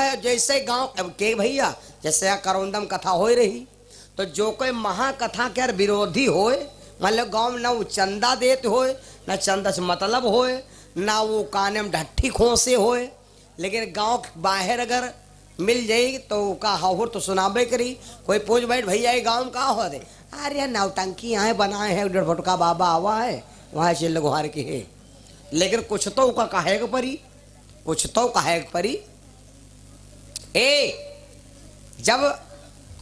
है जैसे गांव के भैया जैसे करौंदम कथा हो रही तो जो कोई महाकथा के विरोधी होए मतलब गांव में ना वो चंदा देते होए ना चंदा से मतलब होए ना वो काने में ढट्ठी खोसे होए, लेकिन गांव के बाहर अगर मिल जाएगी तो का हाहुर तो सुनाबे करी। कोई पूछ बैठ भैया ये गाँव में कहाँ हो दे, अरे नौटंकी यहाँ बनाए हैं, 1.5 फुट का बाबा आवा है वहाँ चिल्ल गुहार की है, लेकिन कुछ तो का कहे परी, कुछ तो कहे परी। जब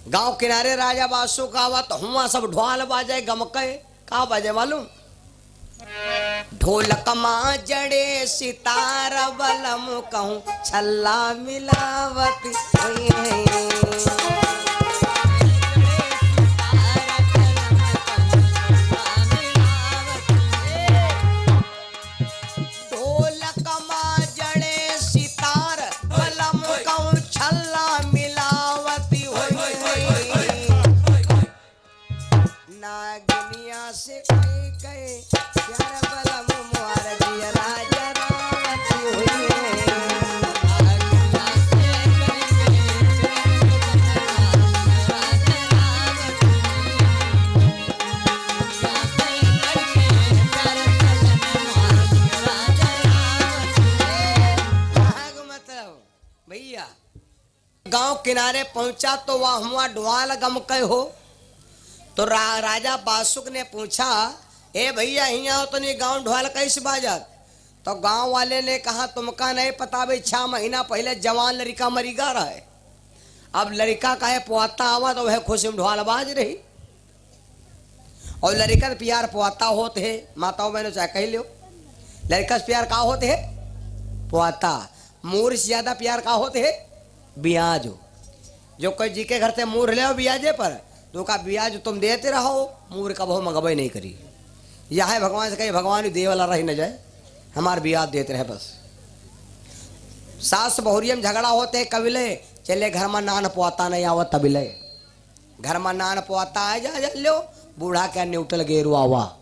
गांव किनारे राजा बासु का आवा तो हुआ सब ढोल बाजे गमके का बाजे मालूम, ढोलक माँ जड़े सितार बलम कहूँ छल्ला मिलावती हुई है। नागनिया से कई कई प्यार बलम मुआर दिया राजा रावती हुई है। मतलब भैया गांव किनारे पहुंचा तो वह हुआ ढोल गमके हो तो राजा बासुक ने पूछा, ए भैया यहाँ हो तो नहीं गांव ढोल कैसे बाजत? तो गांव वाले ने कहा तुमका नहीं पता भाई 6 महीना पहले जवान लड़का मरीगा रहे, अब लड़का का है पोता आवा तो वह खुशी में ढोल बाज रही, और लड़का से प्यार पोता होते है, माताओं बहनों चाहे कह लो लड़का से प्यार का होते है पोता, मूर से ज्यादा प्यार का होते है ब्याज। जो कोई जी के घर से मूर ले ब्याजे पर तो का ब्याज तुम देते रहो, मूर का बहु मंगबे नहीं करी। यह है भगवान से कहीं भगवान दे वाला रही न जाए, हमार ब्याज देते रहे बस। सास बहुरियम झगड़ा होते कबिले चले घर में नान पोता नहीं आवत तबिले, घर में नान पोता आ जा लो बूढ़ा क्या न्यूटल गेरू आवा।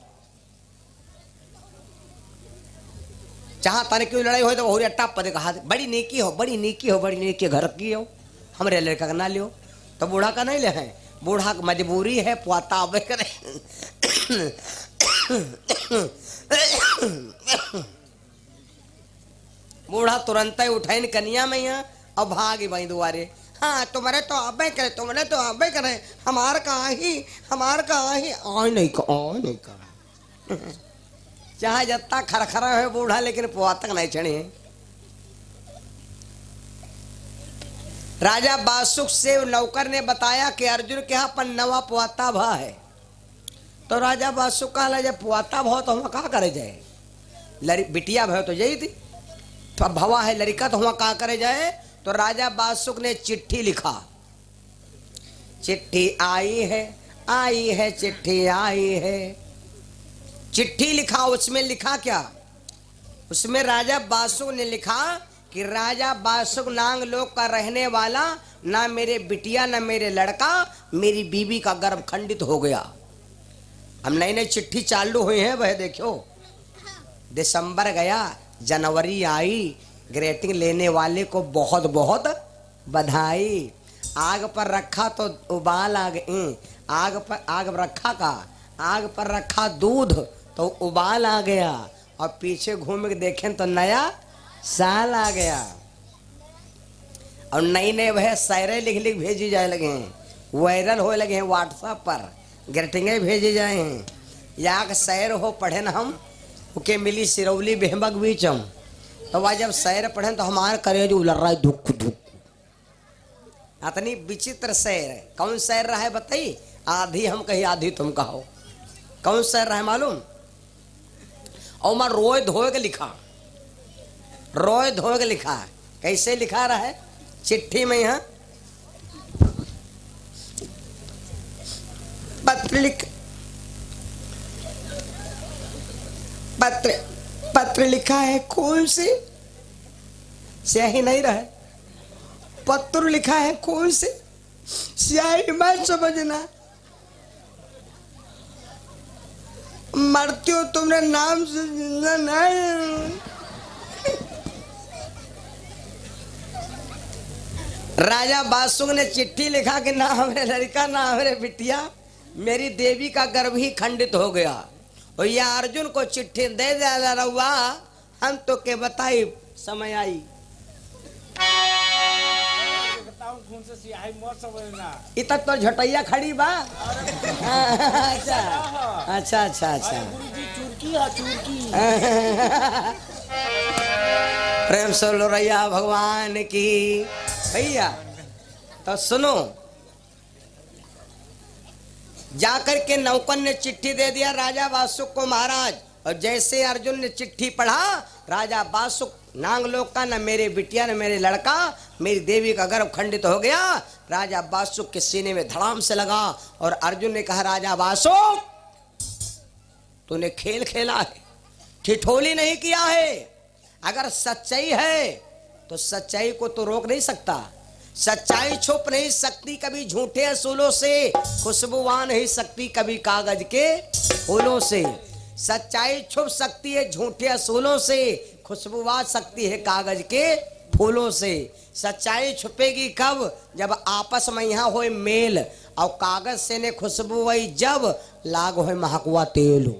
जहां तन क्यों लड़ाई हो तो बहुरी अट्टा पदे कहा बड़ी नेकी हो बड़ी नेकी हो बड़ी नेकी घर की हो, हमरे लड़का का ना लियो तो बूढ़ा का नहीं ले है, बूढ़ा की मजबूरी है पोता आवे करे। बूढ़ा तुरंत ही उठाइन कन्या में यहाँ अब भागी भाई दुआरे, हाँ तुम्हारे तो आबे करे तुम्हारे तो आबे करे हमार कहा ही आ नहीं कहा चाहे जत्ता खरखरा है बूढ़ा लेकिन पोतक नहीं चढ़े। राजा बासुक से नौकर ने बताया कि अर्जुन के यहाँ पर नवा पुआता भा है, तो राजा बासुक कहा जब पुआता भाव तो हम कहा करे जाए, बिटिया भाव तो यही थी तो भवा है लड़का तो हम कहा करे जाए। तो राजा बासुक ने चिट्ठी लिखा, चिट्ठी आई है चिट्ठी आई है, चिट्ठी लिखा। उसमें लिखा क्या, उसमें राजा बासुक ने लिखा कि राजा बासुक नांग लोक का रहने वाला, ना मेरे बिटिया ना मेरे लड़का, मेरी बीबी का गर्भ खंडित हो गया। हम नई नई चिट्ठी चालू हुई है वह देखो, दिसंबर गया जनवरी आई, ग्रेटिंग लेने वाले को बहुत बहुत बधाई। आग पर रखा तो उबाल आ गई, आग पर रखा का आग पर रखा दूध तो उबाल आ गया, और पीछे घूम के देखें तो नया साल आ गया। और नई नई वह शायरें लिख लिख भेजी जाए लगे हैं, वायरल हो लगे हैं व्हाट्सएप पर, ग्रीटिंगें भेजे जाए हैं। या के शायर हो पढ़े न हम उके मिली सिरौली बेहमक बीचम, तो वह जब शायर पढ़े तो हमारे करे जो उलर रहा है धुक धुक। इतनी विचित्र शायर है। कौन शायर रहा है बताइए, आधी हम कही आधी तुम कहो, कौन शायर रहा है मालूम? और मैं रोए धोए के लिखा, रोए धोए के लिखा। कैसे लिखा रहा है चिट्ठी में, यहाँ पत्र लिखा है, कौन से स्याही नहीं रहा है, पत्र लिखा है कौन से स्याही मत समझना, मरती हो तुमने नाम से नहीं। राजा बासुक ने चिट्ठी लिखा कि ना हमारे लड़का ना हमारे बिटिया, मेरी देवी का गर्भ ही खंडित हो गया। और यह अर्जुन को चिट्ठी दे दिया रहुआ, हम तो के बताई समय आई। इतना तो झटैया खड़ी बा। अच्छा अच्छा अच्छा अच्छा, प्रेम से लो रैया भगवान की। भैया तो सुनो, जाकर के नौकन ने चिट्ठी दे दिया राजा बासुक को महाराज। और जैसे अर्जुन ने चिट्ठी पढ़ा, राजा बासुक नांगलोक का, न मेरे बिटिया न मेरे लड़का, मेरी देवी का गर्भ खंडित हो गया। राजा बासुक के सीने में धड़ाम से लगा और अर्जुन ने कहा, राजा बासुक तूने खेल खेला है, ठिठोली नहीं किया है। अगर सच्चाई है तो सच्चाई को तो रोक नहीं सकता। सच्चाई छुप नहीं सकती कभी झूठे असूलों से, खुशबू आ नहीं सकती कभी कागज के फूलों से। सच्चाई छुप सकती है झूठे असूलों से, खुशबू आ सकती है कागज के फूलों से। सच्चाई छुपेगी कब? जब आपस में यहाँ होए मेल, और कागज से ने खुशबू आई जब लाग होए महकुआ तेल।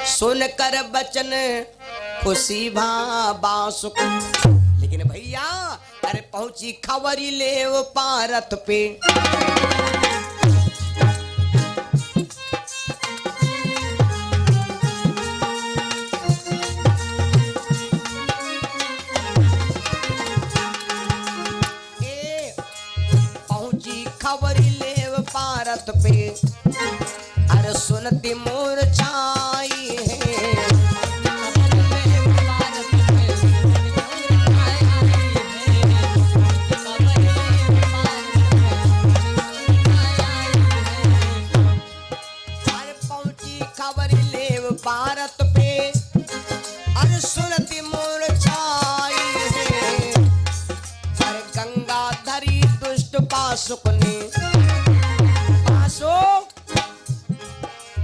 सुन कर बचन खुशी भा बासुक, लेकिन भैया अरे पहुंची खबरी ले वो पारत पे। पहुंची खबरी ले वो पारत पे, अरे सुनती मोर छाई है। भारत पे अरे सुनती मोर छाई है। अरे गंगाधरी दुष्ट बासुक ने, बासुक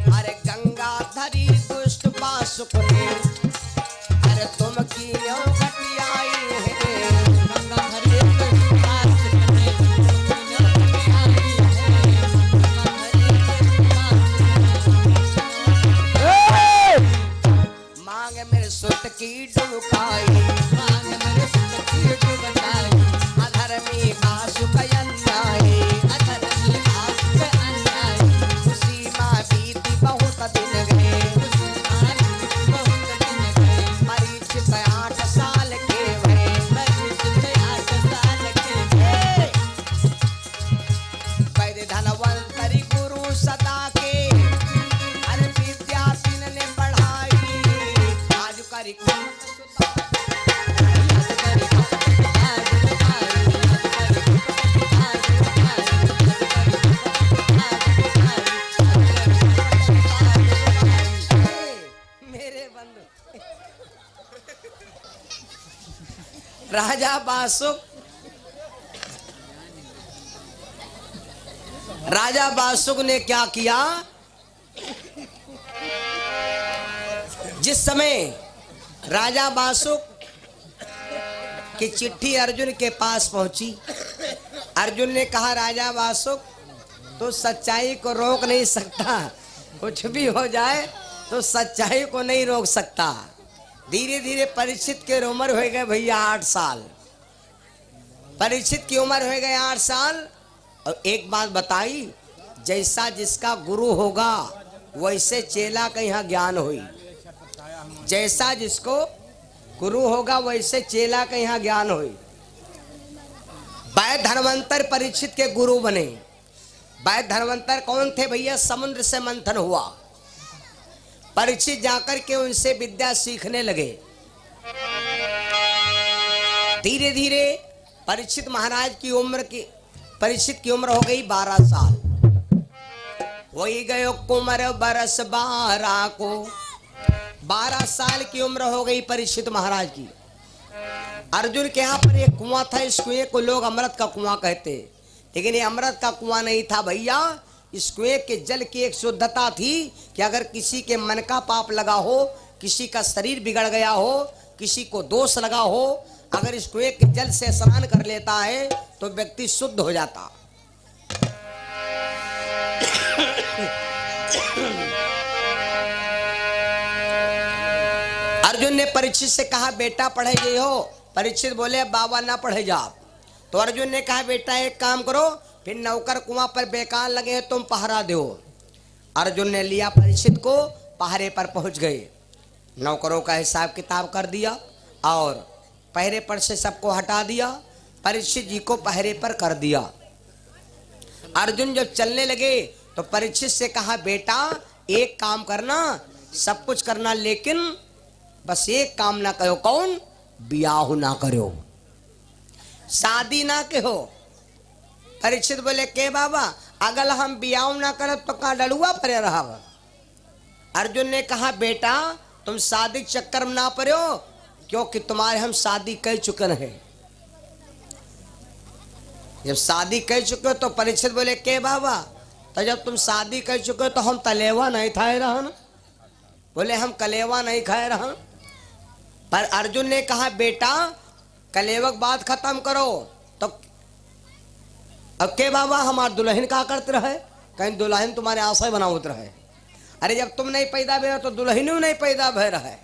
अरे गंगाधरी दुष्ट बासुक ने, अरे तुम क्यों घटियाई है। गंगाधरी दुष्ट बासुक ने, मांग मेरे सुत की डुबकाई, मांग मेरे सुत की डुबकाई। अधर्मी बासुक अन्यायी, अधर्मी बासुक अन्यायी। खुशी माँ बीती बहुत दिन गए, बहुत दिन गए। परीक्षित 8 साल के भये, परीक्षित 8 साल के भये। वैद्य धनवंतरी गुरु सदा के, अरे विद्यार्थी ने पढ़ाई। मेरे बंधु राजा बासुक, राजा बासुक ने क्या किया? जिस समय राजा बासुक की चिट्ठी अर्जुन के पास पहुंची, अर्जुन ने कहा, राजा बासुक तो सच्चाई को रोक नहीं सकता, कुछ भी हो जाए तो सच्चाई को नहीं रोक सकता। धीरे धीरे परीक्षित की उम्र हो गए भैया 8 साल। परीक्षित की उम्र हो गए 8 साल। और एक बात बताई, जैसा जिसका गुरु होगा वैसे चेला का यहाँ ज्ञान हुई। जैसा जिसको गुरु होगा वैसे चेला का यहाँ ज्ञान हुई। वैद्य धनवंतर परीक्षित के गुरु बने। वैद्य धनवंतर कौन थे भैया? समुद्र से मंथन हुआ, परीक्षित जाकर के उनसे विद्या सीखने लगे। धीरे धीरे परीक्षित महाराज की उम्र की, परीक्षित की उम्र हो गई 12 साल। वही गयो कुमर बरस 12 को, 12 साल की उम्र हो गई परीक्षित महाराज की। अर्जुन के यहाँ पर एक कुआं था, इस कुएं को लोग अमृत का कुआं कहते, लेकिन ये अमृत का कुआं नहीं था भैया। इस कुएं के जल की एक शुद्धता थी कि अगर किसी के मन का पाप लगा हो, किसी का शरीर बिगड़ गया हो, किसी को दोष लगा हो, अगर इसको एक जल से स्नान कर लेता है तो व्यक्ति शुद्ध हो जाता। अर्जुन ने परीक्षित से कहा बेटा पढ़े गए हो? परीक्षित बोले बाबा ना पढ़े जा। तो अर्जुन ने कहा बेटा एक काम करो, फिर नौकर कुआं पर बेकार लगे हैं तुम पहरा दो। अर्जुन ने लिया परीक्षित को, पहरे पर पहुंच गए, नौकरों का हिसाब किताब कर दिया और पहरे पर से सबको हटा दिया, परीक्षित जी को पहरे पर कर दिया। अर्जुन जब चलने लगे तो परीक्षित से कहा बेटा एक काम करना, सब कुछ करना लेकिन बस एक काम ना करो। कौन? ब्याह ना करो, शादी ना कहो। परीक्षित बोले के बाबा अगर हम ब्याह ना करब तो का डलुआ परे रहा। अर्जुन ने कहा बेटा तुम शादी चक्कर में ना पड़ो, क्योंकि तुम्हारे हम शादी कर चुके हैं। जब शादी कर चुके हो तो परीक्षित बोले के बाबा तो जब तुम शादी कर चुके हो तो हम तलेवा नहीं खाए रहन। बोले हम कलेवा नहीं खाए रहन। पर अर्जुन ने कहा बेटा कलेवक बात खत्म करो। तो अब के बाबा हमार दुल्हन का करते रहे? कहीं दुल्हन तुम्हारे आशय बनावत रहे। अरे जब तुम नहीं पैदा भे तो दुल्हन नहीं पैदा भे रहे।